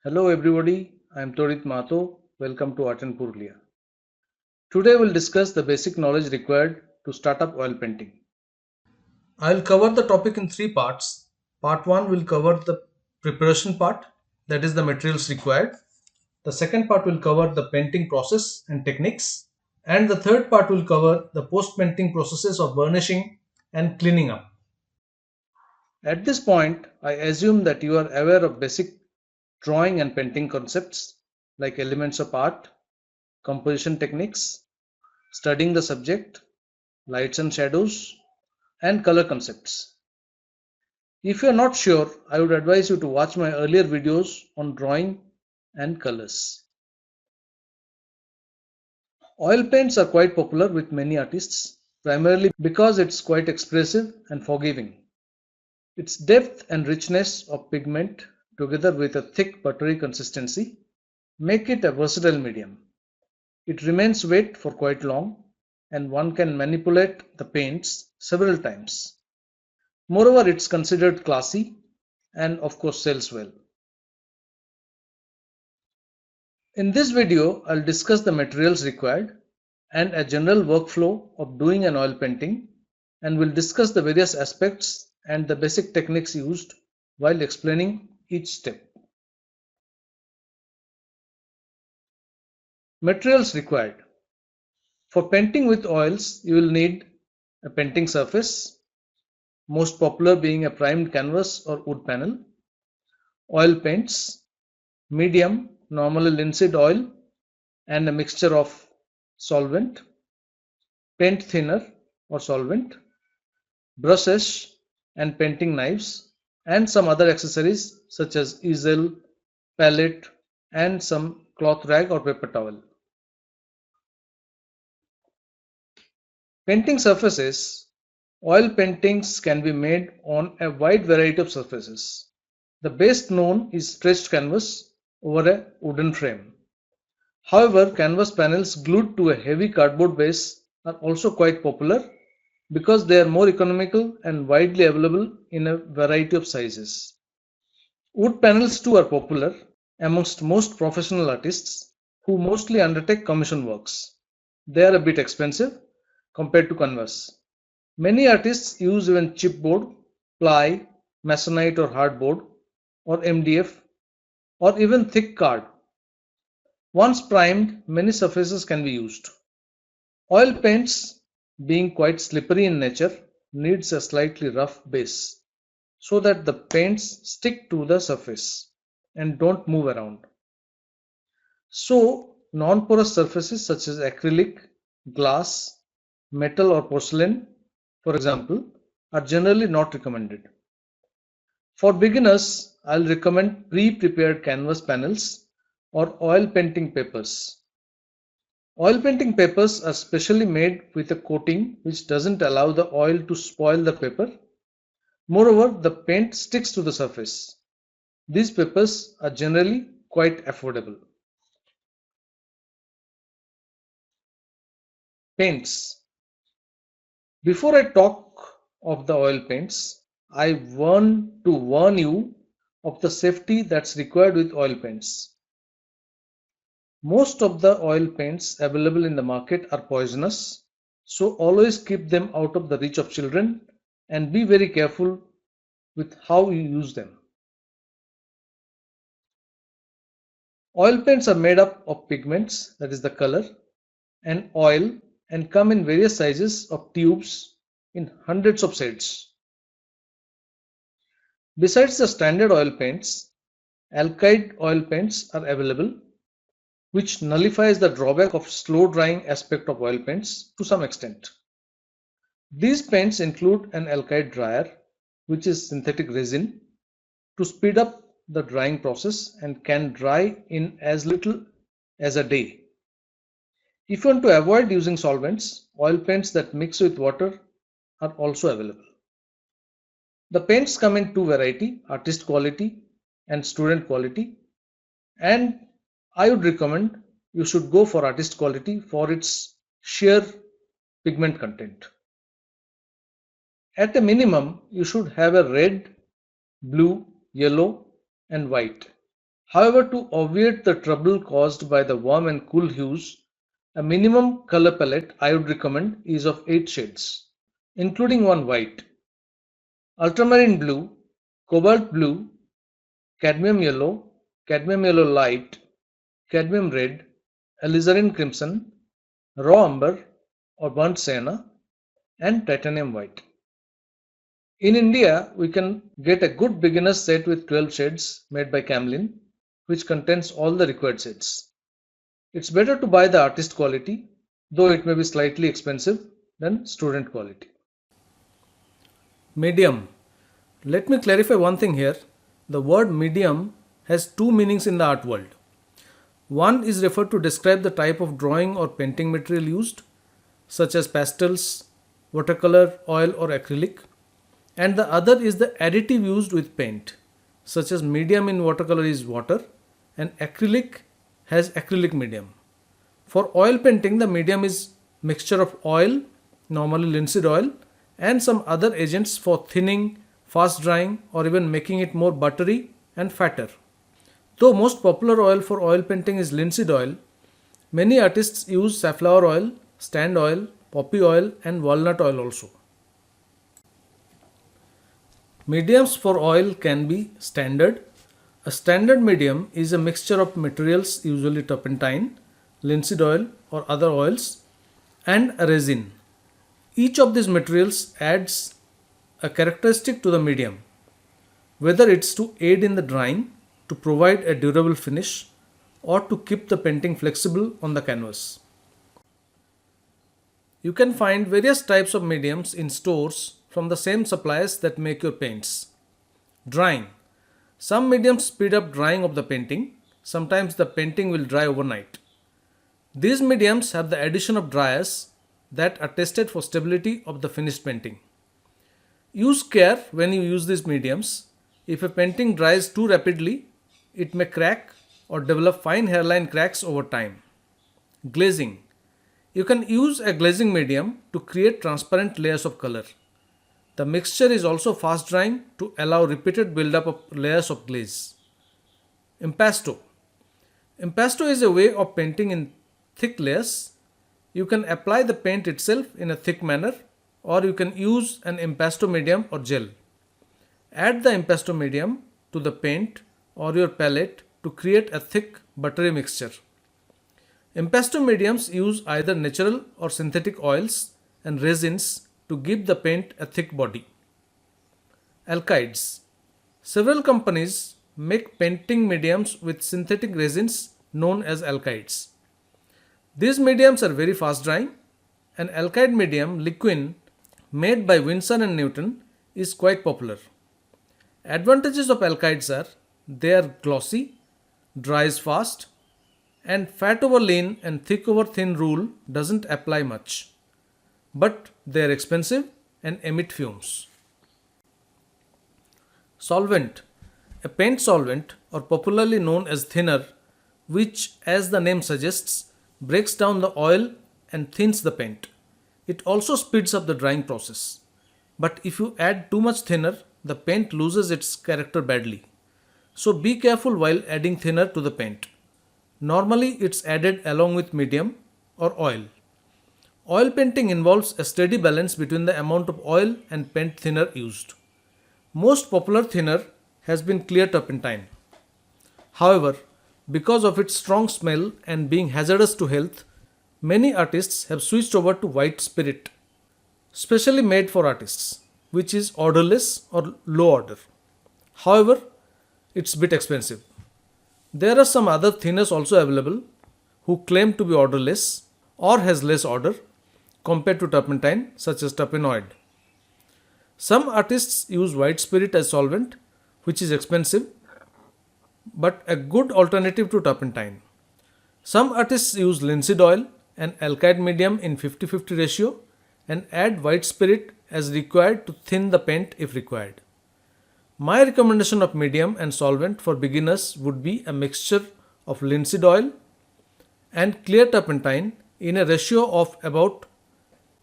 Hello everybody, I am Torit Mato. Welcome to Art in Purulia. Today we'll discuss the basic knowledge required to start up oil painting. I'll cover the topic in three parts. Part 1 will cover the preparation part, that is the materials required. The second part will cover the painting process and techniques. And the third part will cover the post-painting processes of burnishing and cleaning up. At this point, I assume that you are aware of basic drawing and painting concepts like elements of art, composition techniques, studying the subject, lights and shadows, and color concepts. If you are not sure, I would advise you to watch my earlier videos on drawing and colors. Oil paints are quite popular with many artists, primarily because it's quite expressive and forgiving. Its depth and richness of pigment, together with a thick buttery consistency, make it a versatile medium. It remains wet for quite long, and one can manipulate the paints several times. Moreover, it's considered classy and of course sells well. In this video, I'll discuss the materials required and a general workflow of doing an oil painting, and we'll discuss the various aspects and the basic techniques used while explaining each step. Materials required. For painting with oils, you will need a painting surface, most popular being a primed canvas or wood panel, oil paints, medium, normally linseed oil, and a mixture of solvent, paint thinner or solvent, brushes and painting knives, and some other accessories such as easel, palette, and some cloth rag or paper towel. Painting surfaces. Oil paintings can be made on a wide variety of surfaces. The best known is stretched canvas over a wooden frame. However, canvas panels glued to a heavy cardboard base are also quite popular because they are more economical and widely available in a variety of sizes. Wood panels too are popular amongst most professional artists who mostly undertake commission works. They are a bit expensive compared to canvas. Many artists use even chipboard, ply, masonite or hardboard, or MDF, or even thick card. Once primed, many surfaces can be used. Oil paints, being quite slippery in nature, needs a slightly rough base so that the paints stick to the surface and don't move around. So, non-porous surfaces such as acrylic, glass, metal or porcelain, for example, are generally not recommended. For beginners, I'll recommend pre-prepared canvas panels or oil painting papers. Oil painting papers are specially made with a coating which doesn't allow the oil to spoil the paper. Moreover, the paint sticks to the surface. These papers are generally quite affordable. Paints. Before I talk of the oil paints, I want to warn you of the safety that's required with oil paints. Most of the oil paints available in the market are poisonous, so always keep them out of the reach of children and be very careful with how you use them. Oil paints are made up of pigments, that is the color, and oil, and come in various sizes of tubes in hundreds of shades. Besides the standard oil paints, alkyd oil paints are available, which nullifies the drawback of slow drying aspect of oil paints to some extent. These paints include an alkyd dryer, which is synthetic resin, to speed up the drying process and can dry in as little as a day. If you want to avoid using solvents, oil paints that mix with water are also available. The paints come in two varieties, artist quality and student quality, and I would recommend you should go for artist quality for its sheer pigment content. At a minimum, you should have a red, blue, yellow, and white. However, to obviate the trouble caused by the warm and cool hues, a minimum color palette I would recommend is of 8 shades, including one white: ultramarine blue, cobalt blue, cadmium yellow light, cadmium red, alizarin crimson, raw umber or burnt sienna, and titanium white. In India, we can get a good beginner's set with 12 shades made by Camlin, which contains all the required shades. It's better to buy the artist quality, though it may be slightly expensive than student quality. Medium. Let me clarify one thing here. The word medium has two meanings in the art world. One is referred to describe the type of drawing or painting material used, such as pastels, watercolor, oil, or acrylic, and the other is the additive used with paint, such as medium in watercolor is water and acrylic has acrylic medium. For oil painting, the medium is mixture of oil, normally linseed oil, and some other agents for thinning, fast drying, or even making it more buttery and fatter. Though most popular oil for oil painting is linseed oil, many artists use safflower oil, stand oil, poppy oil, and walnut oil also. Mediums for oil can be standard. A standard medium is a mixture of materials, usually turpentine, linseed oil, or other oils, and a resin. Each of these materials adds a characteristic to the medium, whether it's to aid in the drying, to provide a durable finish, or to keep the painting flexible on the canvas. You can find various types of mediums in stores from the same suppliers that make your paints. Drying. Some mediums speed up drying of the painting. Sometimes the painting will dry overnight. These mediums have the addition of dryers that are tested for stability of the finished painting. Use care when you use these mediums. If a painting dries too rapidly, it may crack or develop fine hairline cracks over time. Glazing. You can use a glazing medium to create transparent layers of color. The mixture is also fast drying to allow repeated buildup of layers of glaze. Impasto. Impasto is a way of painting in thick layers. You can apply the paint itself in a thick manner, or you can use an impasto medium or gel. Add the impasto medium to the paint or your palette to create a thick buttery mixture. Impasto mediums use either natural or synthetic oils and resins to give the paint a thick body. Alkyds. Several companies make painting mediums with synthetic resins known as alkyds. These mediums are very fast drying. An alkyd medium, liquin, made by Winsor and Newton, is quite popular. Advantages of alkyds are they are glossy, dries fast, and fat over lean and thick over thin rule doesn't apply much. But they are expensive and emit fumes. Solvent. A paint solvent, or popularly known as thinner, which, as the name suggests, breaks down the oil and thins the paint. It also speeds up the drying process. But if you add too much thinner, the paint loses its character badly. So be careful while adding thinner to the paint. Normally it's added along with medium or oil. Oil painting involves a steady balance between the amount of oil and paint thinner used. Most popular thinner has been clear turpentine. However, because of its strong smell and being hazardous to health, many artists have switched over to white spirit, specially made for artists, which is odorless or low odor. However, it's a bit expensive. There are some other thinners also available who claim to be odorless or has less odor compared to turpentine, such as terpenoid. Some artists use white spirit as solvent, which is expensive but a good alternative to turpentine. Some artists use linseed oil and alkyd medium in 50-50 ratio and add white spirit as required to thin the paint if required. My recommendation of medium and solvent for beginners would be a mixture of linseed oil and clear turpentine in a ratio of about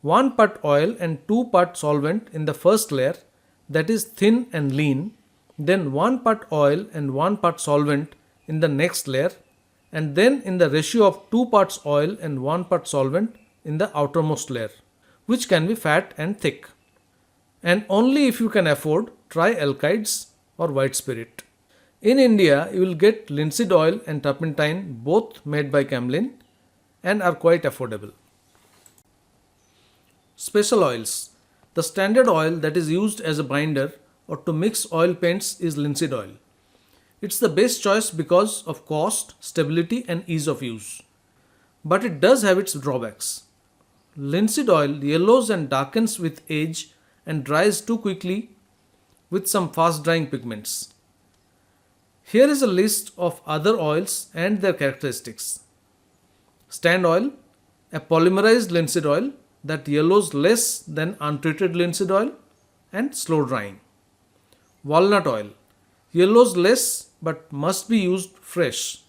1 part oil and 2 part solvent in the first layer, that is thin and lean, then 1 part oil and 1 part solvent in the next layer, and then in the ratio of 2 parts oil and 1 part solvent in the outermost layer, which can be fat and thick. And only if you can afford, try alkyds or white spirit. In India, you will get linseed oil and turpentine, both made by Camlin, and are quite affordable. Special oils. The standard oil that is used as a binder or to mix oil paints is linseed oil. It's the best choice because of cost, stability, and ease of use. But it does have its drawbacks. Linseed oil yellows and darkens with age and dries too quickly with some fast drying pigments. Here is a list of other oils and their characteristics. Stand oil, a polymerized linseed oil that yellows less than untreated linseed oil and slow drying. Walnut oil, yellows less but must be used fresh,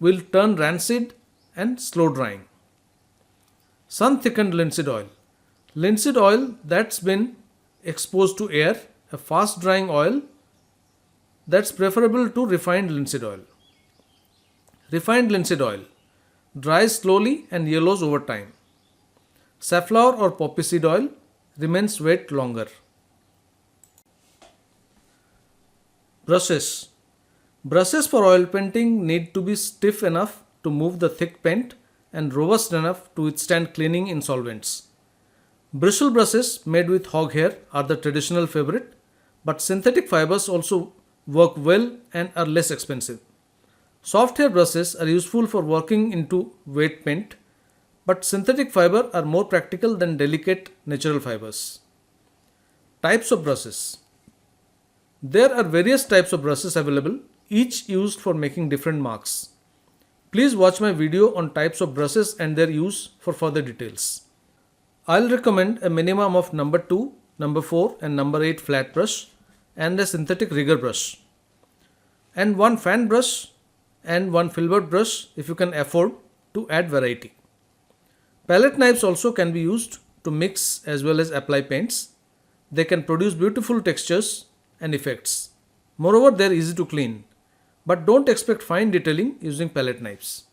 will turn rancid and slow drying. Sun thickened linseed oil that's been exposed to air, a fast drying oil that's preferable to refined linseed oil. Refined linseed oil dries slowly and yellows over time. Safflower or poppy seed oil remains wet longer. Brushes. Brushes for oil painting need to be stiff enough to move the thick paint and robust enough to withstand cleaning in solvents. Bristle brushes made with hog hair are the traditional favorite, but synthetic fibers also work well and are less expensive. Soft hair brushes are useful for working into wet paint, but synthetic fiber are more practical than delicate natural fibers. Types of brushes. There are various types of brushes available, each used for making different marks. Please watch my video on types of brushes and their use for further details. I'll recommend a minimum of number 2, number 4 and number 8 flat brush and a synthetic rigger brush, and one fan brush and one filbert brush if you can afford, to add variety. Palette knives also can be used to mix as well as apply paints. They can produce beautiful textures and effects. Moreover, they are easy to clean, but don't expect fine detailing using palette knives.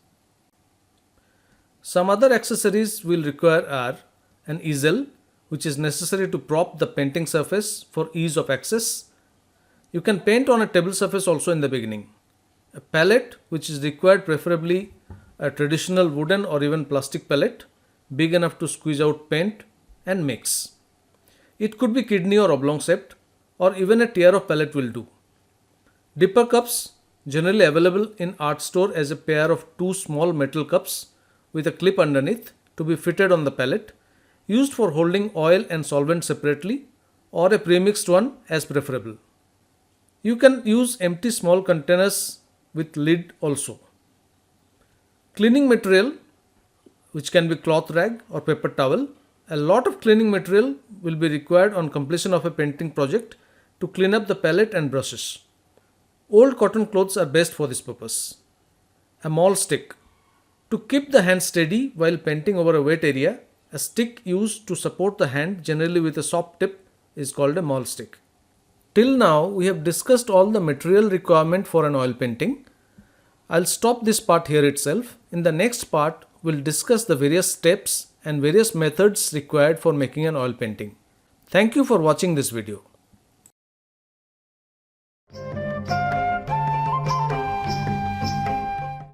Some other accessories we'll require are an easel, which is necessary to prop the painting surface for ease of access. You can paint on a table surface also in the beginning. A palette, which is required, preferably a traditional wooden or even plastic palette, big enough to squeeze out paint and mix. It could be kidney or oblong shaped, or even a tier of palette will do. Dipper cups, generally available in art store as a pair of two small metal cups with a clip underneath to be fitted on the palette, used for holding oil and solvent separately, or a premixed one as preferable. You can use empty small containers with lid also. Cleaning material, which can be cloth rag or paper towel. A lot of cleaning material will be required on completion of a painting project to clean up the palette and brushes. Old cotton clothes are best for this purpose. A maul stick. To keep the hand steady while painting over a wet area, a stick used to support the hand, generally with a soft tip, is called a maul stick. Till now, we have discussed all the material requirement for an oil painting. I'll stop this part here itself. In the next part, we'll discuss the various steps and various methods required for making an oil painting. Thank you for watching this video.